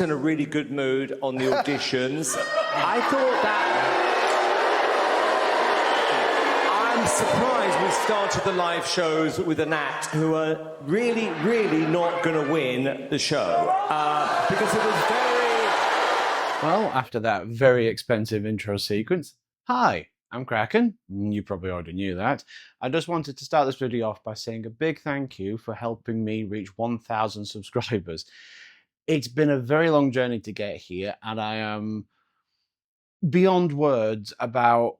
was in a really good mood on the auditions. I thought that... I'm surprised we started the live shows with an act who are really, really not going to win the show. Because it was very... Well, after that very expensive intro sequence, hi, I'm Kraken. You probably already knew that. I just wanted to start this video off by saying a big thank you for helping me reach 1,000 subscribers. It's been a very long journey to get here, and I am beyond words about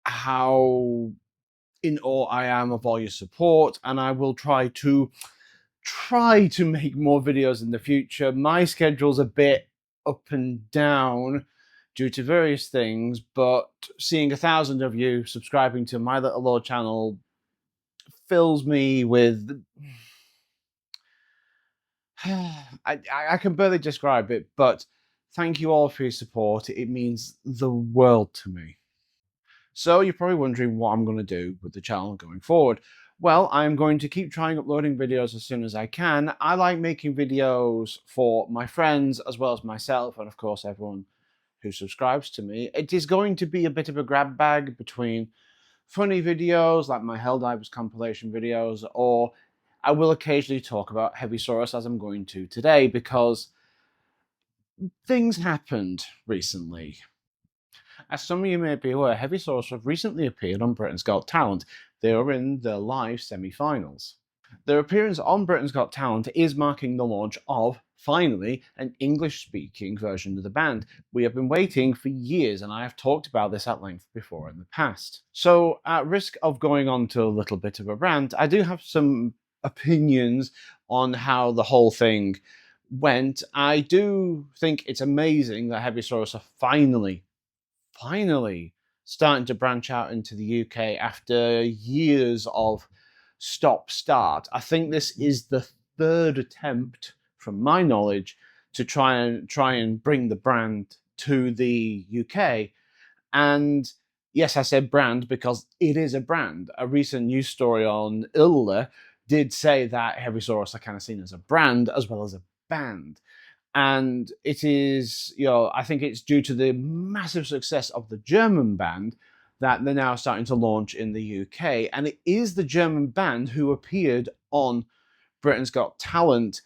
how in awe I am of all your support, and I will try to make more videos in the future. My schedule's a bit up and down due to various things, but seeing 1,000 of you subscribing to my little old channel fills me with... I can barely describe it, but thank you all for your support. It means the world to me. So you're probably wondering what I'm going to do with the channel going forward. Well, I'm going to keep trying uploading videos as soon as I can. I like making videos for my friends as well as myself, and of course everyone who subscribes to me. It is going to be a bit of a grab bag between funny videos like my Helldivers compilation videos, or I will occasionally talk about Heavysaurus as I'm going to today, because things happened recently. As some of you may be aware, Heavysaurus have recently appeared on Britain's Got Talent. They are in the live semi-finals. Their appearance on Britain's Got Talent is marking the launch of, finally, an English-speaking version of the band. We have been waiting for years, and I have talked about this at length before in the past. So, at risk of going on to a little bit of a rant, I do have some opinions on how the whole thing went. I do think it's amazing that Heavysaurus are finally starting to branch out into the UK after years of stop-start. I think this is the third attempt, from my knowledge, to try and bring the brand to the UK. And yes, I said brand because it is a brand. A recent news story on ILLA did say that Heavysaurus are kind of seen as a brand as well as a band. And it is, I think it's due to the massive success of the German band that they're now starting to launch in the UK. And it is the German band who appeared on Britain's Got Talent.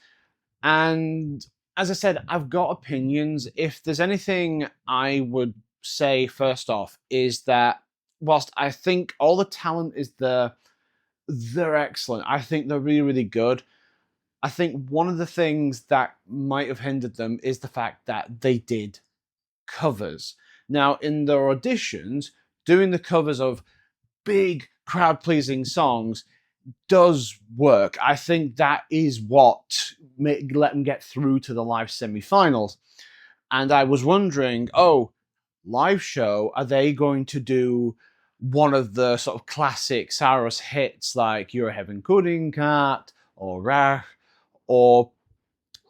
And as I said, I've got opinions. If there's anything I would say first off is that whilst I think all the talent is there, they're excellent. I think they're really, really good. I think one of the things that might have hindered them is the fact that they did covers. Now, in their auditions, doing the covers of big crowd-pleasing songs does work. I think that is what let them get through to the live semi-finals. And I was wondering, live show, are they going to do one of the sort of classic Saurus hits like You're a Heaven Pudding Cat or Rach, or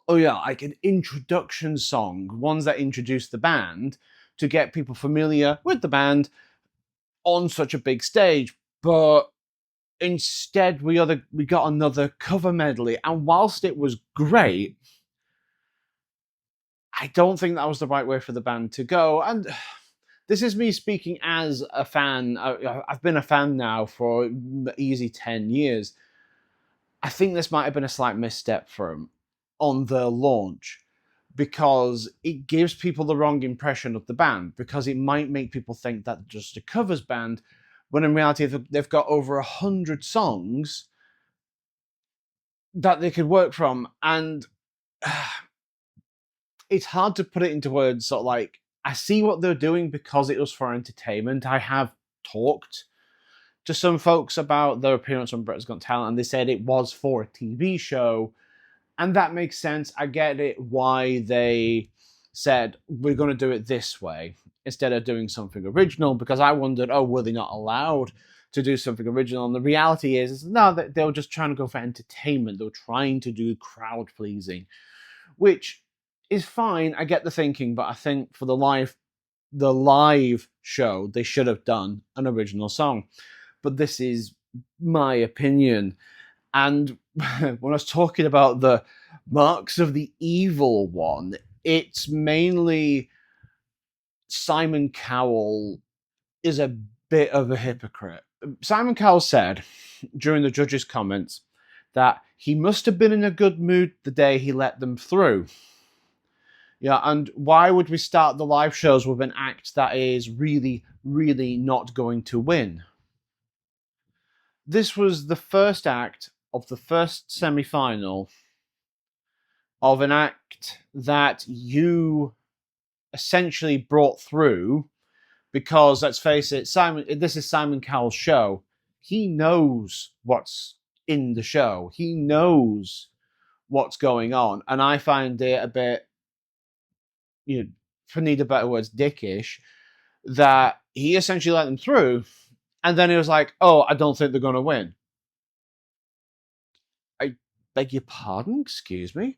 like an introduction song, ones that introduce the band to get people familiar with the band on such a big stage. But instead we got another cover medley, and whilst it was great, I don't think that was the right way for the band to go. And this is me speaking as a fan. I've been a fan now for easy 10 years. I think this might have been a slight misstep for them on their launch, because it gives people the wrong impression of the band, because it might make people think that they're just a covers band, when in reality they've got over 100 songs that they could work from. And it's hard to put it into words. Sort of like, I see what they're doing because it was for entertainment. I have talked to some folks about their appearance on Britain's Got Talent, and they said it was for a TV show, and that makes sense. I get it why they said we're going to do it this way instead of doing something original, because I wondered, were they not allowed to do something original? And the reality is no, they were just trying to go for entertainment. They were trying to do crowd pleasing, which is fine. I get the thinking, but I think for the live show, they should have done an original song. But this is my opinion. And when I was talking about the marks of the evil one, it's mainly Simon Cowell is a bit of a hypocrite. Simon Cowell said during the judges' comments that he must have been in a good mood the day he let them through. Yeah, and why would we start the live shows with an act that is really, really not going to win? This was the first act of the first semi-final of an act that you essentially brought through because, let's face it, this is Simon Cowell's show. He knows what's in the show. He knows what's going on. And I find it a bit, for need of better words, dickish, that he essentially let them through. And then he was like, oh, I don't think they're going to win. I beg your pardon? Excuse me?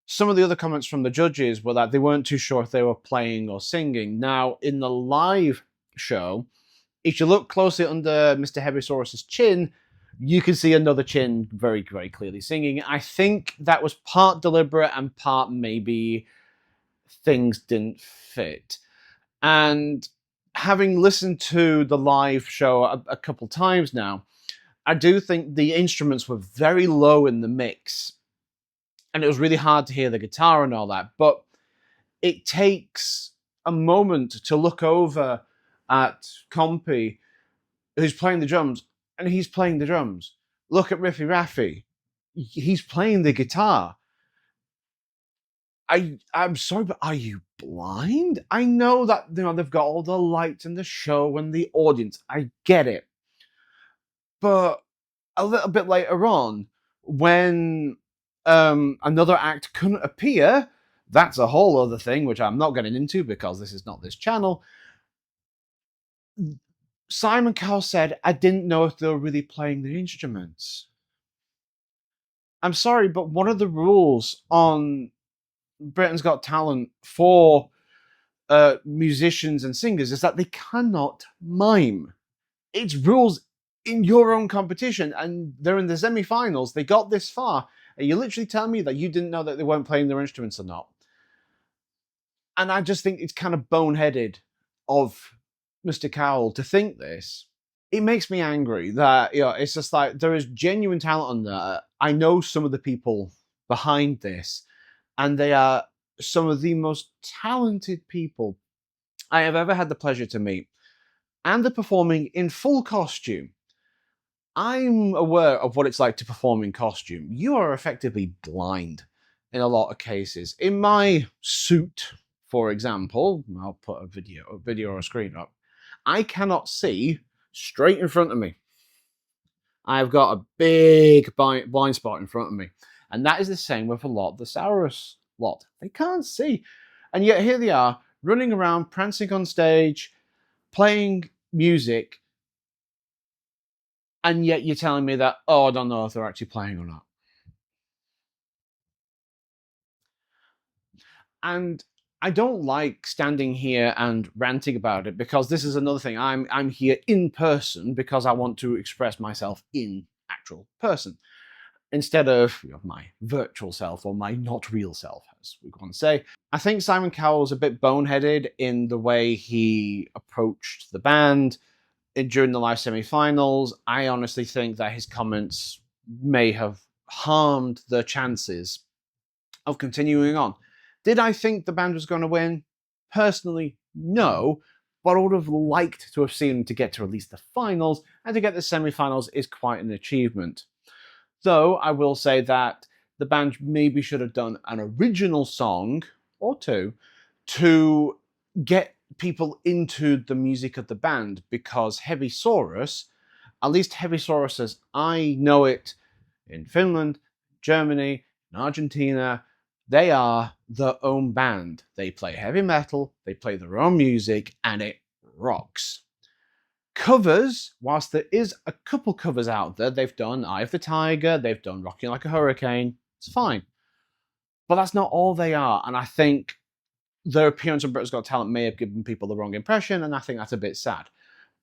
Some of the other comments from the judges were that they weren't too sure if they were playing or singing. Now, in the live show, if you look closely under Mr. Heavysaurus' chin, you can see another chin very, very clearly singing. I think that was part deliberate and part maybe things didn't fit. And having listened to the live show a couple times now, I do think the instruments were very low in the mix. And it was really hard to hear the guitar and all that. But it takes a moment to look over at Compy, who's playing the drums, and he's playing the drums. Look at Riffy Raffy. He's playing the guitar. I'm sorry, but are you blind? I know that they've got all the lights and the show and the audience. I get it. But a little bit later on, when another act couldn't appear, that's a whole other thing, which I'm not getting into because this is not this channel. Simon Cowell said, I didn't know if they were really playing the instruments. I'm sorry, but one of the rules on Britain's Got Talent for musicians and singers is that they cannot mime. It's rules in your own competition, and they're in the semi-finals. They got this far, and you literally tell me that you didn't know that they weren't playing their instruments or not. And I just think it's kind of boneheaded of Mr. Cowell to think this. It makes me angry that, it's just like there is genuine talent on there. I know some of the people behind this, and they are some of the most talented people I have ever had the pleasure to meet. And they're performing in full costume. I'm aware of what it's like to perform in costume. You are effectively blind in a lot of cases. In my suit, for example, I'll put a video or a screen up, I cannot see straight in front of me. I've got a big blind spot in front of me. And that is the same with a lot of the Saurus lot. They can't see. And yet here they are, running around, prancing on stage, playing music, and yet you're telling me that, I don't know if they're actually playing or not. And I don't like standing here and ranting about it, because this is another thing. I'm here in person because I want to express myself in actual person, instead of my virtual self or my not real self, as we want to say. I think Simon Cowell's a bit boneheaded in the way he approached the band during the live semi-finals. I honestly think that his comments may have harmed their chances of continuing on. Did I think the band was going to win? Personally, no, but I would have liked to have seen them to get to at least the finals, and to get the semi-finals is quite an achievement. Though I will say that the band maybe should have done an original song or two to get people into the music of the band, because Heavysaurus, at least Heavysaurus as I know it in Finland, Germany, and Argentina, they are their own band. They play heavy metal, they play their own music, and it rocks. Covers, whilst there is a couple covers out there, they've done Eye of the Tiger, they've done Rocking Like a Hurricane, it's fine. But that's not all they are, and I think their appearance on Britain's Got Talent may have given people the wrong impression, and I think that's a bit sad.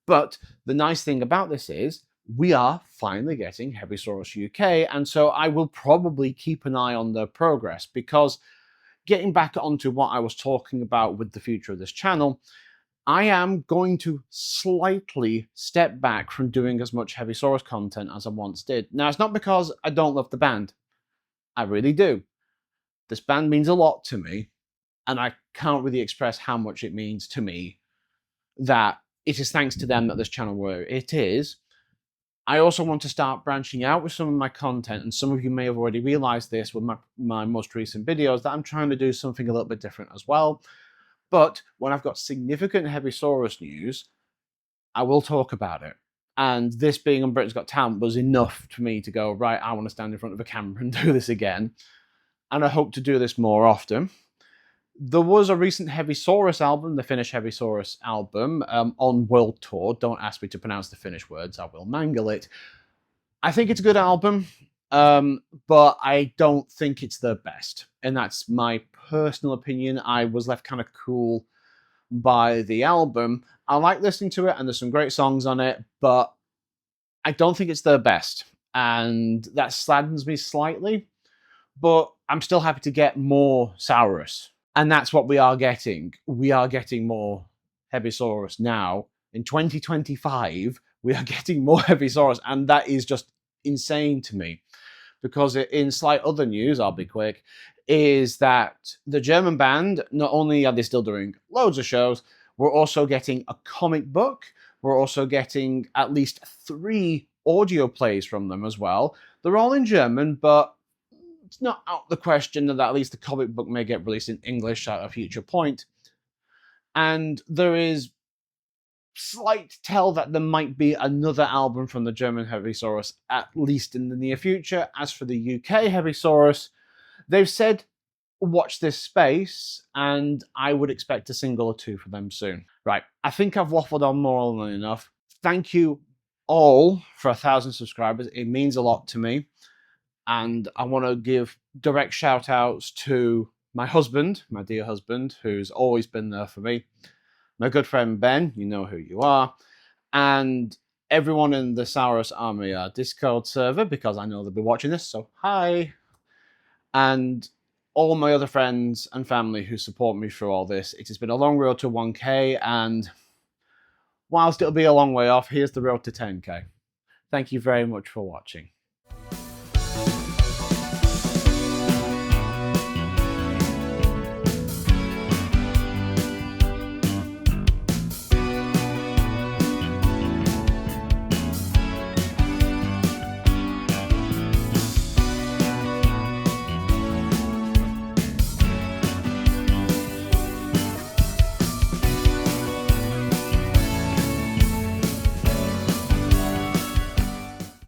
But the nice thing about this is we are finally getting Heavysaurus UK, and so I will probably keep an eye on their progress, because getting back onto what I was talking about with the future of this channel, I am going to slightly step back from doing as much Heavysaurus content as I once did. Now, it's not because I don't love the band. I really do. This band means a lot to me, and I can't really express how much it means to me that it is thanks to them that this channel where it is. I also want to start branching out with some of my content, and some of you may have already realized this with my most recent videos, that I'm trying to do something a little bit different as well. But when I've got significant Heavysaurus news, I will talk about it. And this being on Britain's Got Talent was enough for me to go, right, I want to stand in front of a camera and do this again. And I hope to do this more often. There was a recent Heavysaurus album, the Finnish Heavysaurus album, on World Tour. Don't ask me to pronounce the Finnish words, I will mangle it. I think it's a good album, but I don't think it's the best. And that's my personal opinion. I was left kind of cool by the album. I like listening to it, and there's some great songs on it, but I don't think it's the best. And that saddens me slightly, but I'm still happy to get more Saurus. And that's what we are getting. We are getting more Heavysaurus now. In 2025, we are getting more Heavysaurus, and that is just insane to me. Because in slight other news, I'll be quick, is that the German band, not only are they still doing loads of shows, we're also getting a comic book. We're also getting at least 3 audio plays from them as well. They're all in German, but it's not out of the question that at least the comic book may get released in English at a future point. And there is slight tell that there might be another album from the German Heavysaurus, at least in the near future. As for the UK Heavysaurus, they've said, watch this space, and I would expect a single or 2 for them soon. Right, I think I've waffled on more than enough. Thank you all for 1,000 subscribers. It means a lot to me. And I want to give direct shout outs to my husband, my dear husband, who's always been there for me. My good friend Ben, you know who you are. And everyone in the Saurus Army Discord server, because I know they'll be watching this, so hi. And all my other friends and family who support me through all this. It has been a long road to 1K, and whilst it'll be a long way off, here's the road to 10K. Thank you very much for watching.